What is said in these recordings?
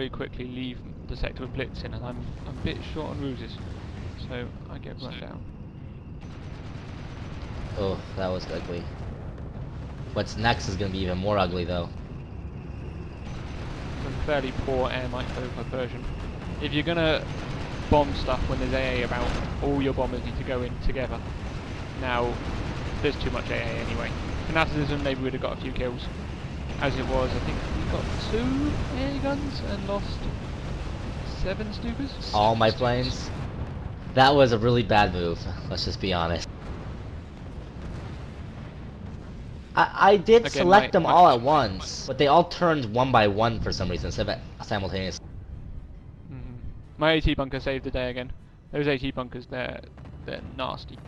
very quickly leave the sector with blitz in, and I'm a bit short on ruses, so I get run down. Oh, that was ugly. What's next is going to be even more ugly, though. Some fairly poor air micro for Persian. If you're gonna bomb stuff when there's AA about, all your bombers need to go in together. Now, there's too much AA anyway. Fanaticism, maybe we'd have got a few kills. As it was, I think we got 2 AA guns and lost 7 Stukas. All my planes. That was a really bad move, let's just be honest. I did Again, select them all at once, but they all turned one by one for some reason, instead of simultaneously. My AT bunker saved the day again. Those AT bunkers, they're nasty.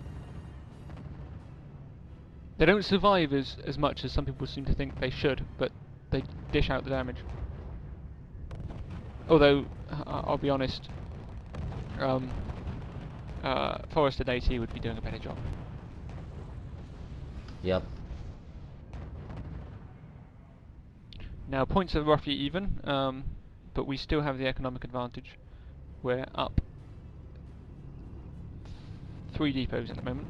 They don't survive as much as some people seem to think they should, but they dish out the damage. Although, I'll be honest, Forested AT would be doing a better job. Yep. Now, points are roughly even, but we still have the economic advantage. We're up 3 depots at the moment.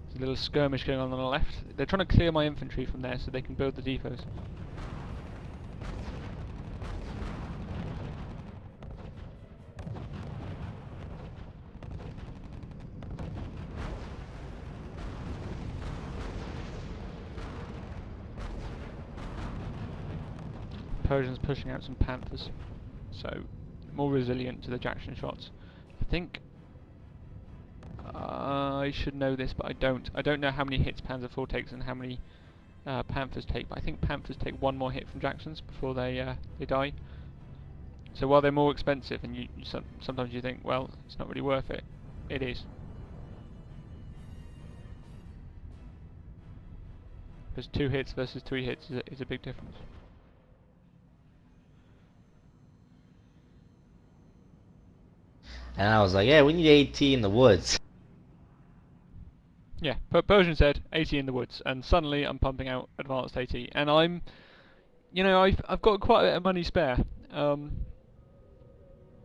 There's a little skirmish going on the left. They're trying to clear my infantry from there so they can build the depots. Persians pushing out some Panthers, so more resilient to the Jackson shots. I think I should know this, but I don't. I don't know how many hits Panzer IV takes and how many Panthers take. But I think Panthers take 1 more hit from Jacksons before they die. So while they're more expensive, and sometimes you think, well, it's not really worth it, it is. Because 2 hits versus 3 hits is a big difference. And I was like, yeah, we need AT in the woods. Yeah, but Persian said AT in the woods, and suddenly I'm pumping out advanced AT, and I'm, you know, I've got quite a bit of money spare.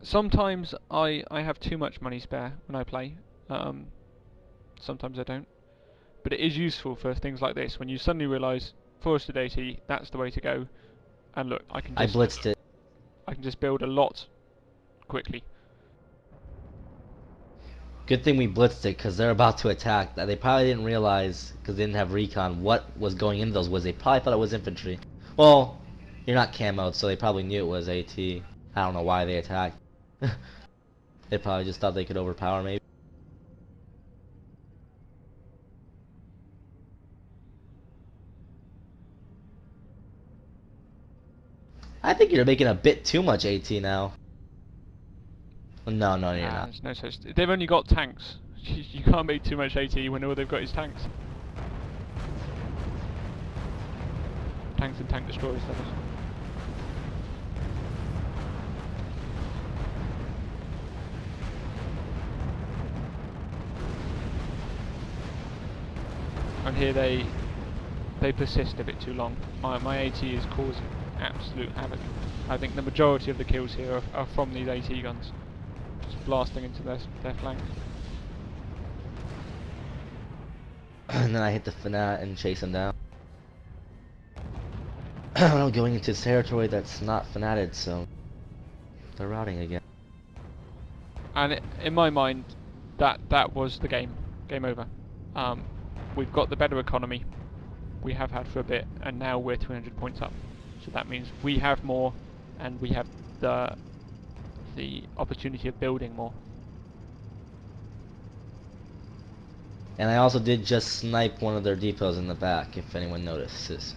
Sometimes I have too much money spare when I play. Sometimes I don't, but it is useful for things like this when you suddenly realise forested AT, that's the way to go. And look, I blitzed it. I can just build a lot quickly. Good thing we blitzed it, because they're about to attack. They probably didn't realize, because they didn't have recon, what was going into those woods. They probably thought it was infantry. Well, you're not camoed, so they probably knew it was AT. I don't know why they attacked. They probably just thought they could overpower, maybe. I think you're making a bit too much AT now. No, you're not. There's no such. They've only got tanks. You can't make too much AT when all they've got is tanks. Tanks and tank destroyers, that is. And here they persist a bit too long. My AT is causing absolute havoc. I think the majority of the kills here are from these AT guns. Just blasting into their flank. And then I hit the Fanat and chase him down. I'm going into territory that's not Fanated, so they're routing again. And in my mind, that was the game. Game over. We've got the better economy we have had for a bit, and now we're 200 points up. So that means we have more, and we have the opportunity of building more. And I also did just snipe one of their depots in the back, if anyone notices.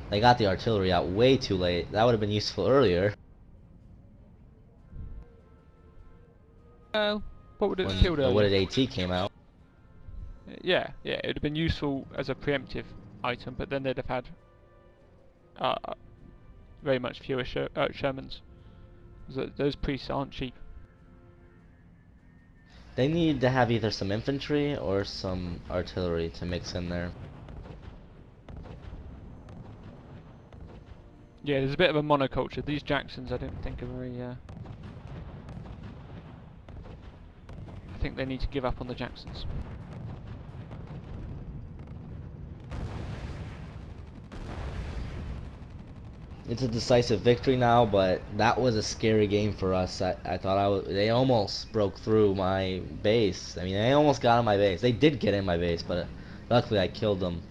They got the artillery out way too late. That would have been useful earlier. Well, what would it have When killed the earlier? wooded AT came out. Yeah, it would have been useful as a preemptive item, but then they'd have had very much fewer Shermans. Those priests aren't cheap. They need to have either some infantry or some artillery to mix in there. Yeah, there's a bit of a monoculture. These Jacksons I don't think are very... I think they need to give up on the Jacksons. It's a decisive victory now, but that was a scary game for us. I thought they almost broke through my base. I mean, they almost got in my base. They did get in my base, but luckily I killed them.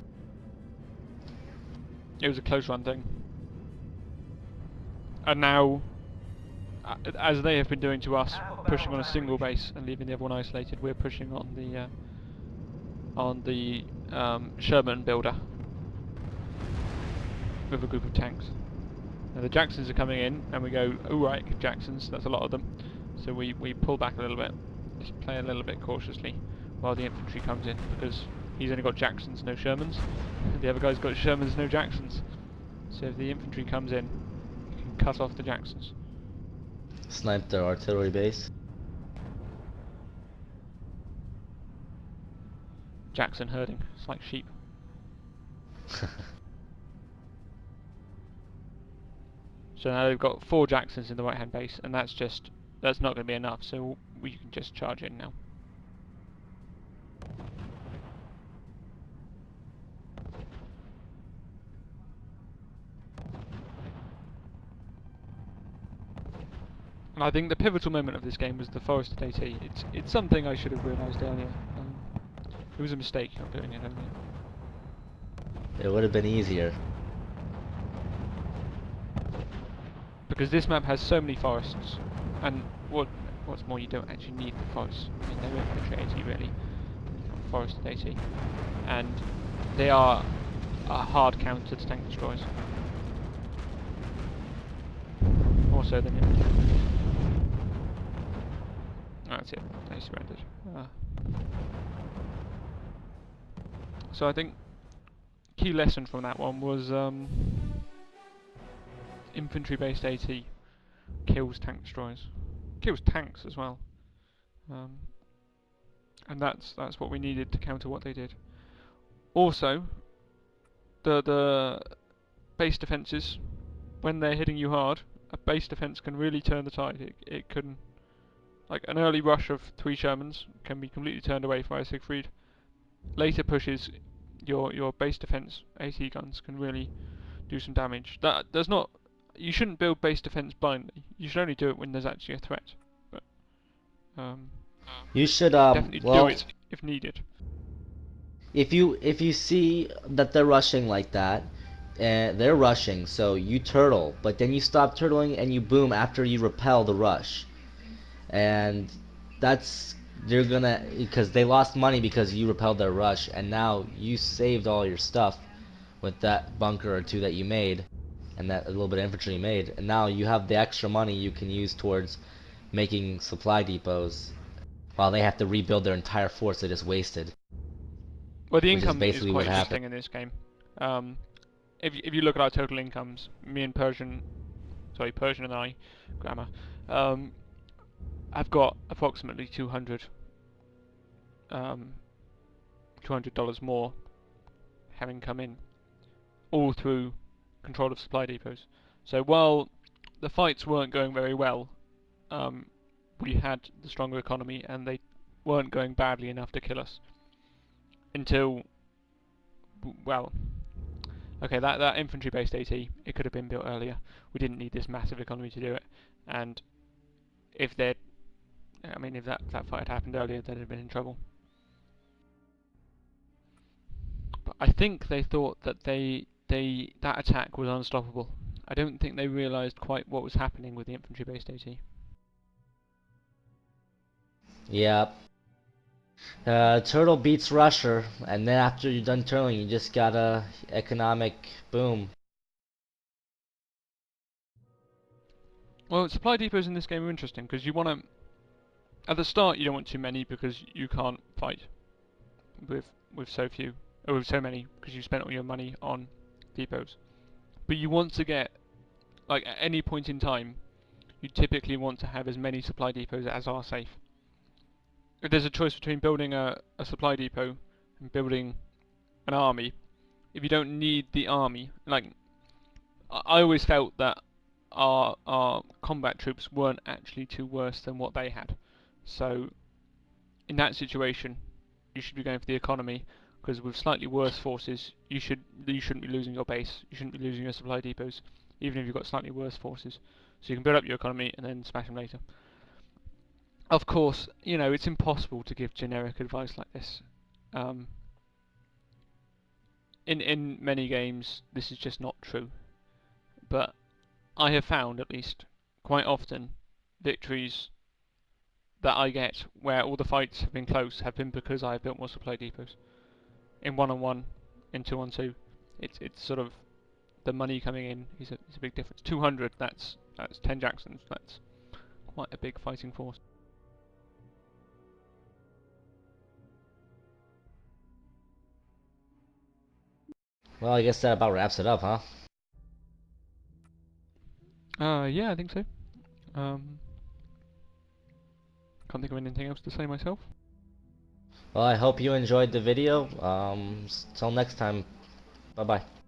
It was a close run thing. And now, as they have been doing to us, pushing on a single base and leaving the other one isolated, we're pushing on the Sherman builder with a group of tanks. Now the Jacksons are coming in, and we go, oh right, Jacksons, that's a lot of them. So we pull back a little bit, just play a little bit cautiously while the infantry comes in, because he's only got Jacksons, no Shermans. The other guy's got Shermans, no Jacksons. So if the infantry comes in, you can cut off the Jacksons. Sniped their artillery base. Jackson herding, it's like sheep. So now they've got 4 Jacksons in the right hand base, and that's not going to be enough, so we can just charge in now. And I think the pivotal moment of this game was the forested AT. It's something I should have realised earlier. It was a mistake not doing it earlier. It would have been easier. Because this map has so many forests, and what's more, you don't actually need the forests. I mean, they're infantry AT really, forested AT, and they are a hard counter to tank destroyers. More so than infantry. That's it. They surrendered. So I think key lesson from that one was. Infantry-based AT kills tank destroyers, kills tanks as well, and that's what we needed to counter what they did. Also, the base defences, when they're hitting you hard, a base defence can really turn the tide. It can, like an early rush of 3 Shermans can be completely turned away by a Siegfried. Later pushes, your base defence AT guns can really do some damage. That does not. You shouldn't build base defense blindly. You should only do it when there's actually a threat. But you should definitely well, do it if needed. If you see that they're rushing like that, they're rushing, so you turtle, but then you stop turtling and you boom after you repel the rush, and you're gonna, because they lost money because you repelled their rush, and now you saved all your stuff with that bunker or 2 that you made. And that little bit of infantry you made, and now you have the extra money you can use towards making supply depots, while they have to rebuild their entire force they just wasted. Well, the income is basically quite what interesting happened in this game. If you look at our total incomes, me and Persian and I, grammar, I've got approximately $200 more having come in, all through control of supply depots. So while the fights weren't going very well, we had the stronger economy, and they weren't going badly enough to kill us. Until, well, okay, that infantry-based AT, it could have been built earlier. We didn't need this massive economy to do it, and if that fight had happened earlier, they'd have been in trouble. But I think they thought that that attack was unstoppable. I don't think they realised quite what was happening with the infantry-based AT. Yep. Turtle beats Rusher, and then after you're done turtling, you just got a economic boom. Well, supply depots in this game are interesting, because you want to... At the start, you don't want too many, because you can't fight with so few, or with so many, because you spent all your money on depots. But you want to get, like, at any point in time, you typically want to have as many supply depots as are safe. if there's a choice between building a supply depot and building an army, if you don't need the army, like I always felt that our combat troops weren't actually too worse than what they had. So in that situation, you should be going for the economy, because with slightly worse forces, you shouldn't be losing your base. You shouldn't be losing your supply depots, even if you've got slightly worse forces. So you can build up your economy and then smash them later. Of course, you know it's impossible to give generic advice like this. Um, in many games, this is just not true. But I have found, at least, quite often, victories that I get where all the fights have been close have been because I have built more supply depots. In 1-on-1, in 2-on-2, it's sort of the money coming in is a big difference. 200, that's 10 Jacksons. That's quite a big fighting force. Well, I guess that about wraps it up, huh? Yeah, I think so. Um, can't think of anything else to say myself. Well, I hope you enjoyed the video. Till next time. Bye bye.